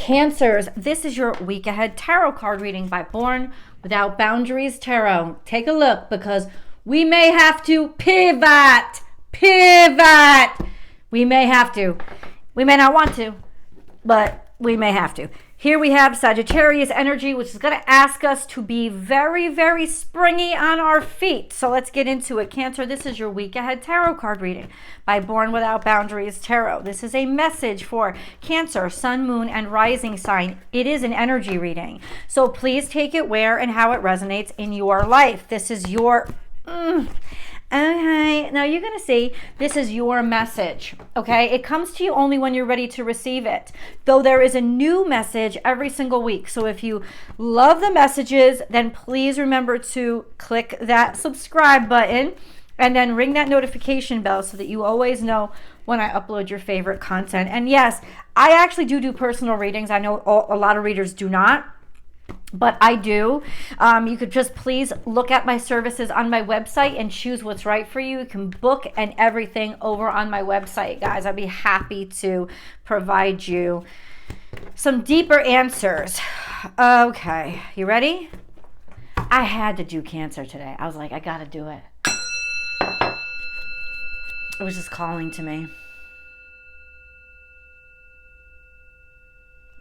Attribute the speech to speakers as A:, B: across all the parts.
A: Cancers, this is your week ahead tarot card reading by Born Without Boundaries Tarot. Take a look because we may have to pivot. We may have to. We may not want to, but we may have to. Here we have Sagittarius energy, which is going to ask us to be very, very springy on our feet. So let's get into it. Cancer, this is your week ahead tarot card reading by Born Without Boundaries Tarot. This is a message for Cancer, Sun, Moon, and Rising sign. It is an energy reading. So please take it where and how it resonates in your life. This is your... Okay, now you're going to see this is your message, okay? It comes to you only when you're ready to receive it, though there is a new message every single week. So if you love the messages, then please remember to click that subscribe button and then ring that notification bell so that you always know when I upload your favorite content. And yes, I actually do personal readings. I know a lot of readers do not, but I do. You could just please look at my services on my website and choose what's right for you. You can book and everything over on my website, guys. I'd be happy to provide you some deeper answers. Okay, you ready? I had to do Cancer today. I was like, I gotta do it. It was just calling to me.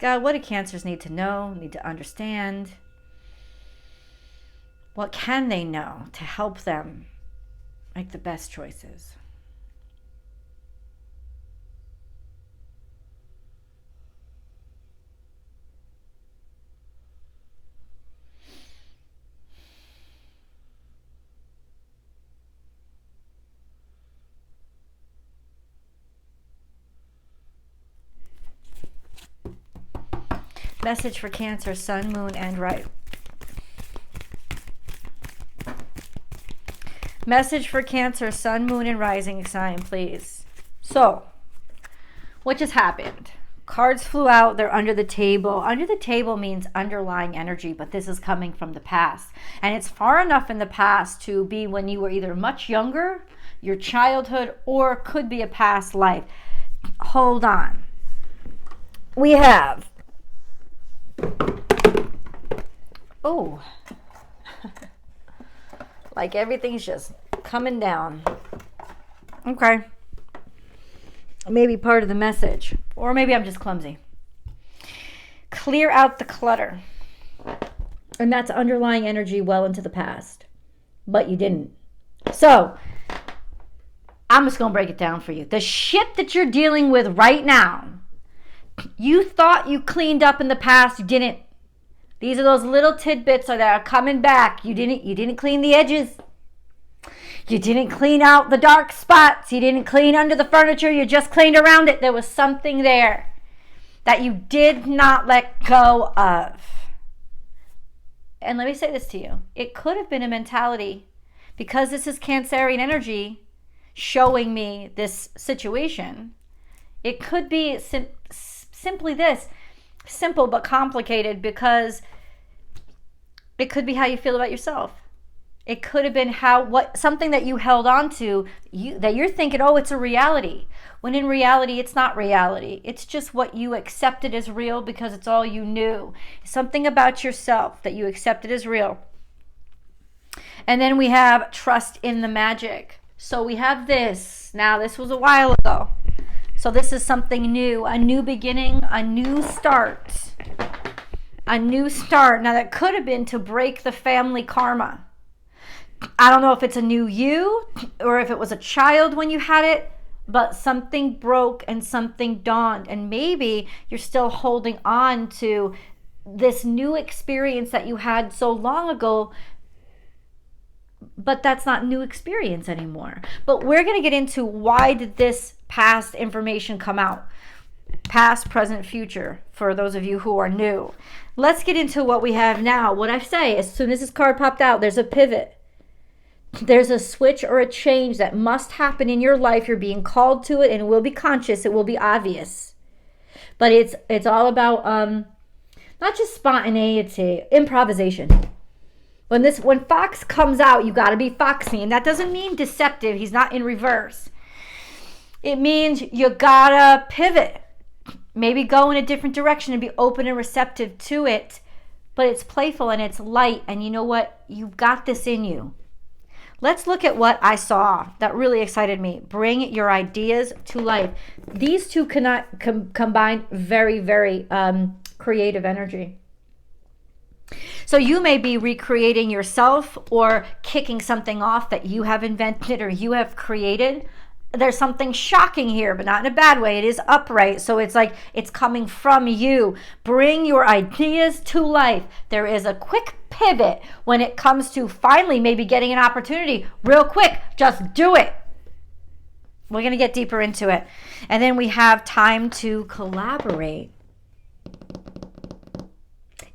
A: God, what do Cancers need to know, need to understand? What can they know to help them make the best choices? Message for Cancer, Sun, Moon, and Rising. Message for Cancer, Sun, Moon, and Rising sign, please. So, what just happened? Cards flew out. They're under the table. Under the table means underlying energy, but this is coming from the past. And it's far enough in the past to be when you were either much younger, your childhood, or could be a past life. Hold on. We have... Oh, like everything's just coming down. Okay. Maybe part of the message, or maybe I'm just clumsy. Clear out the clutter. And that's underlying energy well into the past, but you didn't. So I'm just going to break it down for you. The shit that you're dealing with right now, you thought you cleaned up in the past, you didn't. These are those little tidbits that are coming back. You didn't clean the edges. You didn't clean out the dark spots. You didn't clean under the furniture. You just cleaned around it. There was something there that you did not let go of. And let me say this to you. It could have been a mentality, because this is Cancerian energy showing me this situation. It could be simply this. Simple but complicated, because it could be how you feel about yourself. It could have been something that you held on to, that you're thinking, oh, it's a reality. When in reality, it's not reality. It's just what you accepted as real because it's all you knew. Something about yourself that you accepted as real. And then we have trust in the magic. So we have this. Now, this was a while ago. So this is something new, a new beginning, a new start. A new start. Now that could have been to break the family karma. I don't know if it's a new you or if it was a child when you had it, but something broke and something dawned. And maybe you're still holding on to this new experience that you had so long ago, but that's not new experience anymore. But we're going to get into why did this past information come out. Past, present, future, for those of you who are new. Let's get into what we have now. What I say, as soon as this card popped out, there's a pivot. There's a switch or a change that must happen in your life. You're being called to it, and it will be conscious. It will be obvious. But it's all about not just spontaneity, improvisation. When Fox comes out, you got to be foxy, and that doesn't mean deceptive. He's not in reverse. It means you gotta pivot. Maybe go in a different direction and be open and receptive to it. But it's playful and it's light. And you know what? You've got this in you. Let's look at what I saw that really excited me. Bring your ideas to life. These two cannot combine very, very creative energy. So you may be recreating yourself or kicking something off that you have invented or you have created. There's something shocking here, but not in a bad way. It is upright. So it's like it's coming from you. Bring your ideas to life. There is a quick pivot when it comes to finally maybe getting an opportunity. Real quick, just do it. We're going to get deeper into it. And then we have time to collaborate.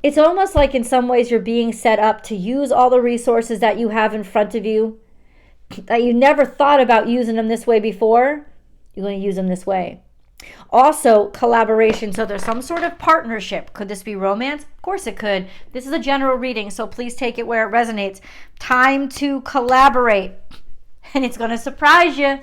A: It's almost like in some ways you're being set up to use all the resources that you have in front of you, that you never thought about using them this way before. You're going to use them this way. Also, collaboration. So there's some sort of partnership. Could this be romance? Of course it could. This is a general reading, so please take it where it resonates. Time to collaborate. And it's going to surprise you.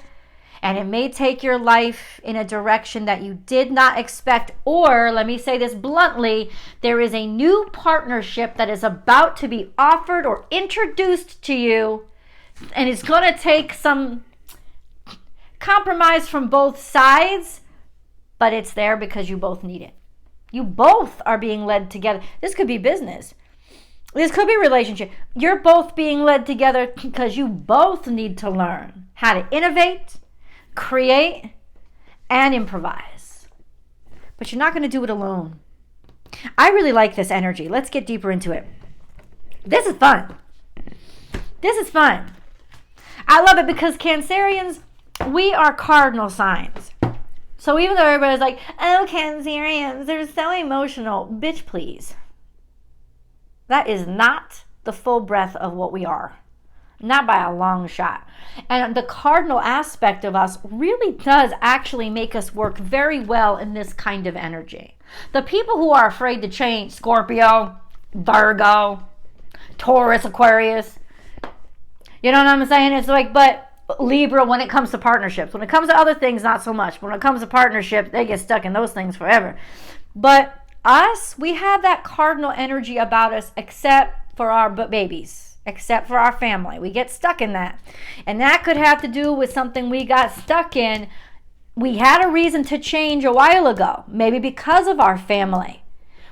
A: And it may take your life in a direction that you did not expect. Or, let me say this bluntly, there is a new partnership that is about to be offered or introduced to you. And it's going to take some compromise from both sides. But it's there because you both need it. You both are being led together. This could be business. This could be a relationship. You're both being led together because you both need to learn how to innovate, create, and improvise. But you're not going to do it alone. I really like this energy. Let's get deeper into it. This is fun. This is fun. I love it because Cancerians, we are cardinal signs. So even though everybody's like, oh, Cancerians, they're so emotional. Bitch, please. That is not the full breadth of what we are. Not by a long shot. And the cardinal aspect of us really does actually make us work very well in this kind of energy. The people who are afraid to change, Scorpio, Virgo, Taurus, Aquarius, you know what I'm saying? It's like, but Libra when it comes to partnerships. When it comes to other things, not so much. When it comes to partnerships, they get stuck in those things forever. But us, we have that cardinal energy about us except for our babies, except for our family. We get stuck in that. And that could have to do with something we got stuck in. We had a reason to change a while ago, maybe because of our family.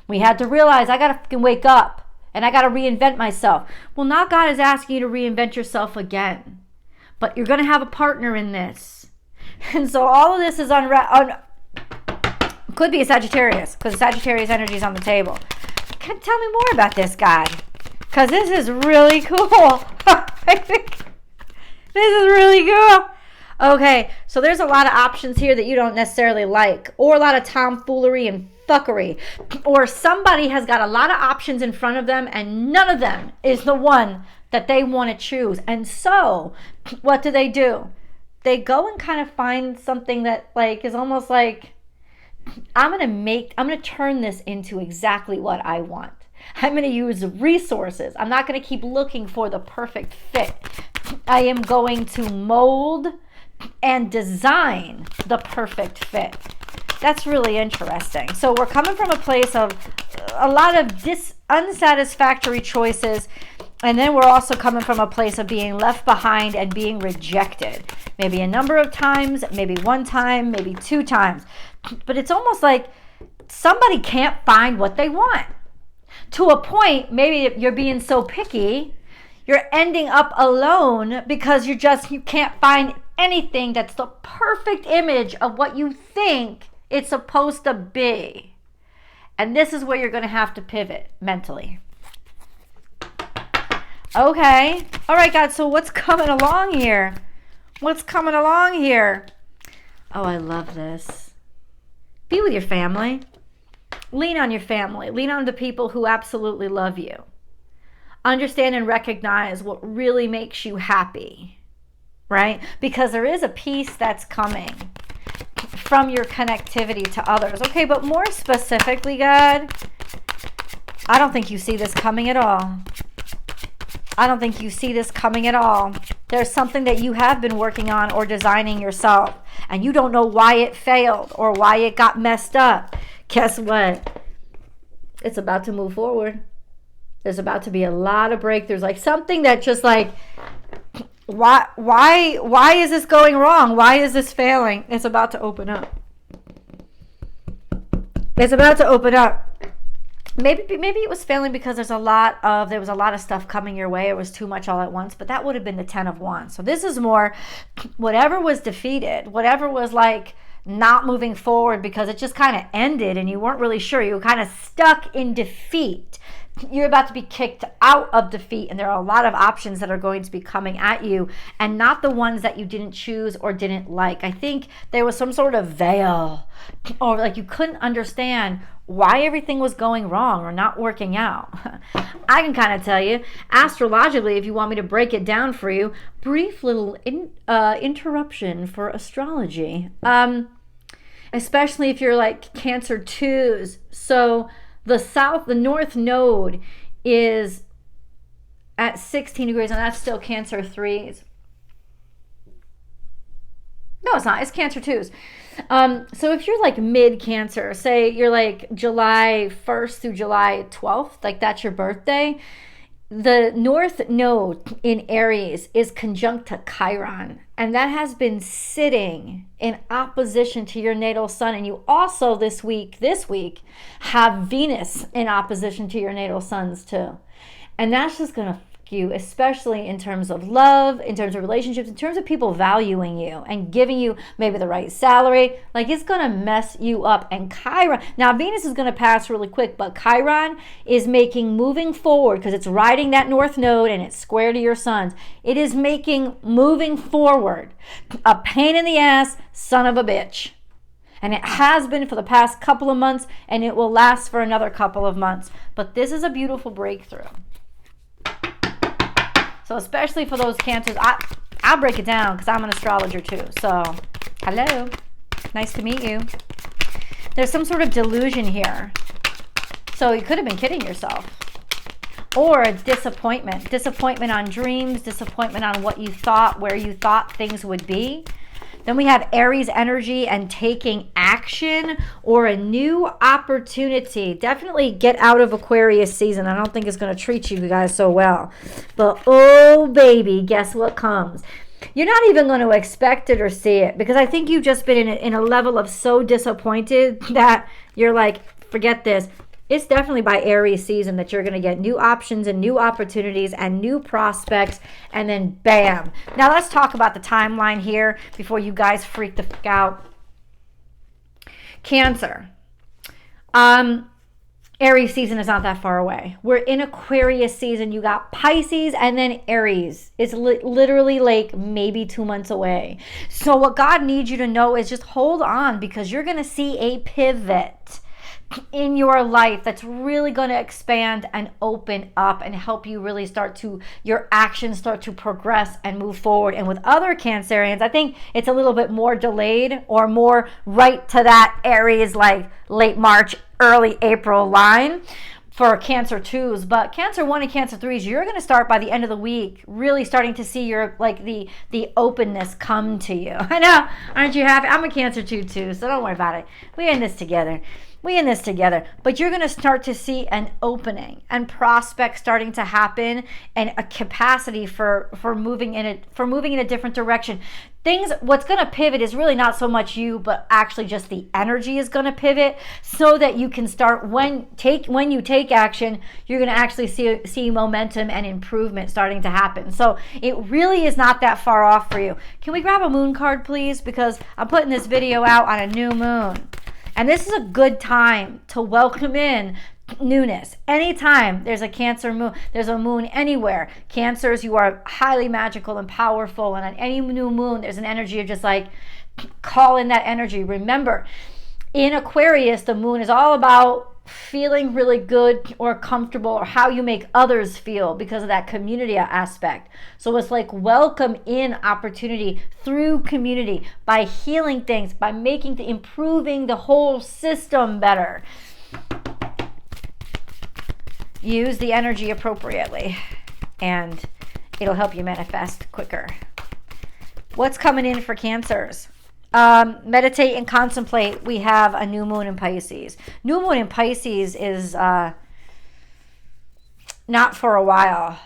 A: We had to realize I got to fucking wake up and I got to reinvent myself. Well, now God is asking you to reinvent yourself again. But you're going to have a partner in this. And so all of this is could be a Sagittarius, because Sagittarius energy is on the table. Tell me more about this, God, because this is really cool. I think this is really cool. Okay, so there's a lot of options here that you don't necessarily like, or a lot of tomfoolery and fuckery, or somebody has got a lot of options in front of them and none of them is the one that they want to choose. And so what do? They go and kind of find something that like is almost like, I'm going to turn this into exactly what I want. I'm going to use resources. I'm not going to keep looking for the perfect fit. I am going to mold and design the perfect fit. That's really interesting. So we're coming from a place of a lot of unsatisfactory choices. And then we're also coming from a place of being left behind and being rejected. Maybe a number of times, maybe one time, maybe two times. But it's almost like somebody can't find what they want. To a point, maybe you're being so picky, you're ending up alone because you can't find anything that's the perfect image of what you think it's supposed to be. And this is where you're going to have to pivot mentally. Okay. All right, God. So what's coming along here? What's coming along here? Oh, I love this. Be with your family. Lean on your family. Lean on the people who absolutely love you. Understand and recognize what really makes you happy, right? Because there is a peace that's coming from your connectivity to others. Okay, but more specifically, God, I don't think you see this coming at all. I don't think you see this coming at all. There's something that you have been working on or designing yourself. and you don't know why it failed or why it got messed up, guess what? It's about to move forward. There's about to be a lot of breakthroughs, like something that just like, why is this going wrong? Why is this failing? It's about to open up. It's about to open up. Maybe it was failing because there was a lot of stuff coming your way. It was too much all at once, but that would have been the 10 of Wands. So this is more whatever was defeated, whatever was like not moving forward because it just kind of ended and you weren't really sure. You were kind of stuck in defeat. You're about to be kicked out of defeat, and there are a lot of options that are going to be coming at you, and not the ones that you didn't choose or didn't like. I think there was some sort of veil, or like you couldn't understand why everything was going wrong or not working out. I can kind of tell you, astrologically, if you want me to break it down for you, brief little interruption for astrology. Especially if you're like Cancer 2s. So the north node is at 16 degrees, and that's still Cancer 3s. No, it's not. It's Cancer 2s. So if you're like mid-Cancer, say you're like July 1st through July 12th, like that's your birthday, the north node in Aries is conjunct to Chiron, and that has been sitting in opposition to your natal sun. And you also this week have Venus in opposition to your natal suns too. And that's just going to you, especially in terms of love, in terms of relationships, in terms of people valuing you and giving you maybe the right salary. Like, it's going to mess you up. And Chiron, now Venus is going to pass really quick, but Chiron is making moving forward, because it's riding that north node and it's square to your suns. It is making moving forward a pain in the ass son of a bitch. And it has been for the past couple of months, and it will last for another couple of months. But this is a beautiful breakthrough. So especially for those Cancers, I'll break it down because I'm an astrologer too. So, hello. Nice to meet you. There's some sort of delusion here. So you could have been kidding yourself. Or a disappointment. Disappointment on dreams, disappointment on what you thought, where you thought things would be. Then we have Aries energy and taking action or a new opportunity. Definitely get out of Aquarius season. I don't think it's going to treat you guys so well. But oh baby, guess what comes? You're not even going to expect it or see it, because I think you've just been in a level of so disappointed that you're like, forget this. It's definitely by Aries season that you're going to get new options and new opportunities and new prospects, and then bam. Now let's talk about the timeline here before you guys freak the fuck out. Cancer. Aries season is not that far away. We're in Aquarius season. You got Pisces and then Aries. It's literally like maybe 2 months away. So what God needs you to know is just hold on, because you're going to see a pivot in your life that's really going to expand and open up and help you really your actions start to progress and move forward. And with other Cancerians, I think it's a little bit more delayed or more right to that Aries, like late March, early April line for Cancer 2s. But Cancer 1 and Cancer 3s, you're going to start by the end of the week really starting to see your like the openness come to you. I know, aren't you happy? I'm a Cancer 2 too, so don't worry about it. We're in this together. But you're going to start to see an opening and prospects starting to happen, and a capacity for moving in a different direction. What's going to pivot is really not so much you, but actually just the energy is going to pivot, so that you can start when you take action, you're going to actually see momentum and improvement starting to happen. So it really is not that far off for you. Can we grab a moon card, please? Because I'm putting this video out on a new moon. And this is a good time to welcome in newness. Anytime there's a Cancer moon, there's a moon anywhere. Cancers, you are highly magical and powerful. And on any new moon, there's an energy of just like, call in that energy. Remember, in Aquarius, the moon is all about feeling really good or comfortable, or how you make others feel because of that community aspect. So it's like welcome in opportunity through community, by healing things, by improving the whole system better. Use the energy appropriately and it'll help you manifest quicker. What's coming in for Cancers? meditate and contemplate, we have a new moon in Pisces. New moon in Pisces is not for a while.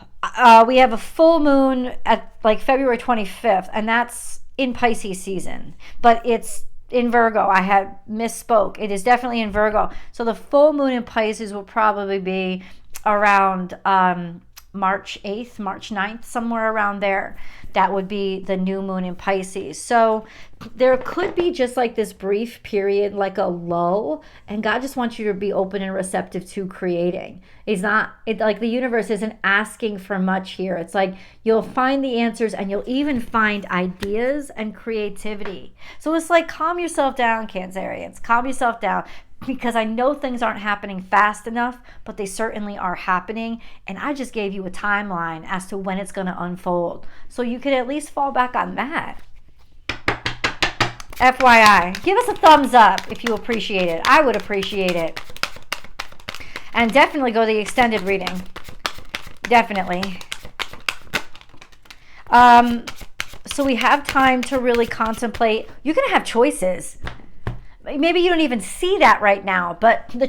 A: We have a full moon at like February 25th, and that's in Pisces season, but it's in Virgo. I had misspoke. It is definitely in Virgo. So the full moon in Pisces will probably be around March 8th, March 9th, somewhere around there. That would be the new moon in Pisces. So there could be just like this brief period, like a lull, and God just wants you to be open and receptive to creating. Like the universe isn't asking for much here. It's like you'll find the answers, and you'll even find ideas and creativity. So it's like, calm yourself down, Cancerians. Calm yourself down, because I know things aren't happening fast enough, but they certainly are happening. And I just gave you a timeline as to when it's going to unfold, so you could at least fall back on that. FYI, give us a thumbs up if you appreciate it. I would appreciate it. And definitely go to the extended reading. Definitely. So we have time to really contemplate. You're going to have choices. Maybe you don't even see that right now, but the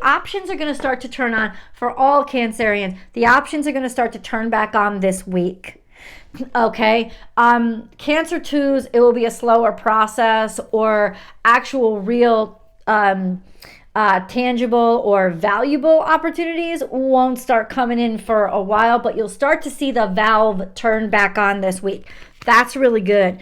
A: options are going to start to turn on for all Cancerians. The options are going to start to turn back on this week. Okay. Cancer 2s, it will be a slower process, or actual real tangible or valuable opportunities won't start coming in for a while, but you'll start to see the valve turn back on this week. That's really good.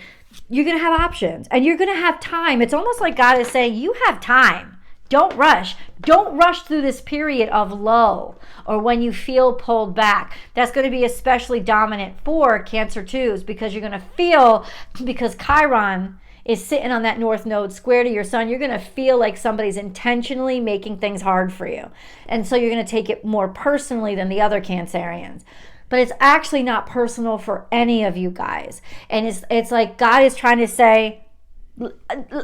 A: You're going to have options, and you're going to have time. It's almost like God is saying, you have time. Don't rush. Don't rush through this period of lull, or when you feel pulled back. That's going to be especially dominant for Cancer 2s, because you're going to feel, because Chiron is sitting on that north node square to your sun, you're going to feel like somebody's intentionally making things hard for you. And so you're going to take it more personally than the other Cancerians. But it's actually not personal for any of you guys. And it's like God is trying to say,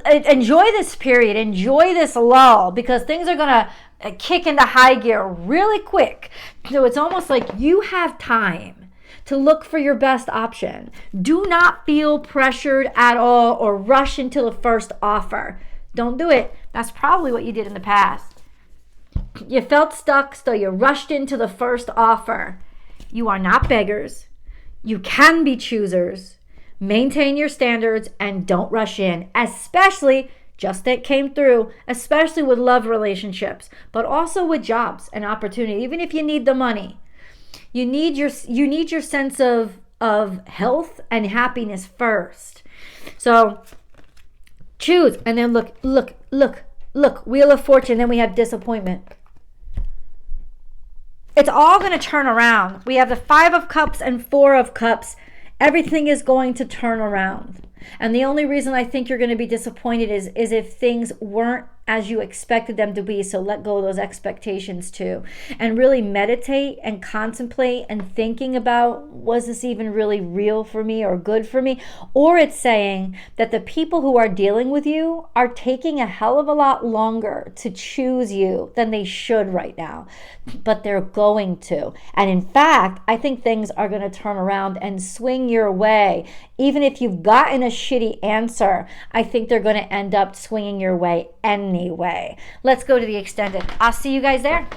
A: enjoy this period, enjoy this lull, because things are going to kick into high gear really quick. So it's almost like you have time to look for your best option. Do not feel pressured at all, or rush into the first offer. Don't do it. That's probably what you did in the past. You felt stuck, so you rushed into the first offer. You are not beggars. You can be choosers. Maintain your standards and don't rush in, especially, just that came through, especially with love relationships, but also with jobs and opportunity. Even if you need the money, you need your sense of health and happiness first. So choose, and then look, Wheel of Fortune, then we have disappointment. It's all going to turn around. We have the 5 of Cups and 4 of Cups. Everything is going to turn around. And the only reason I think you're going to be disappointed is if things weren't as you expected them to be. So let go of those expectations too. And really meditate and contemplate and thinking about, was this even really real for me or good for me? Or it's saying that the people who are dealing with you are taking a hell of a lot longer to choose you than they should right now. But they're going to. And in fact, I think things are going to turn around and swing your way. Even if you've gotten a shitty answer, I think they're going to end up swinging your way anyway. Let's go to the extended. I'll see you guys there.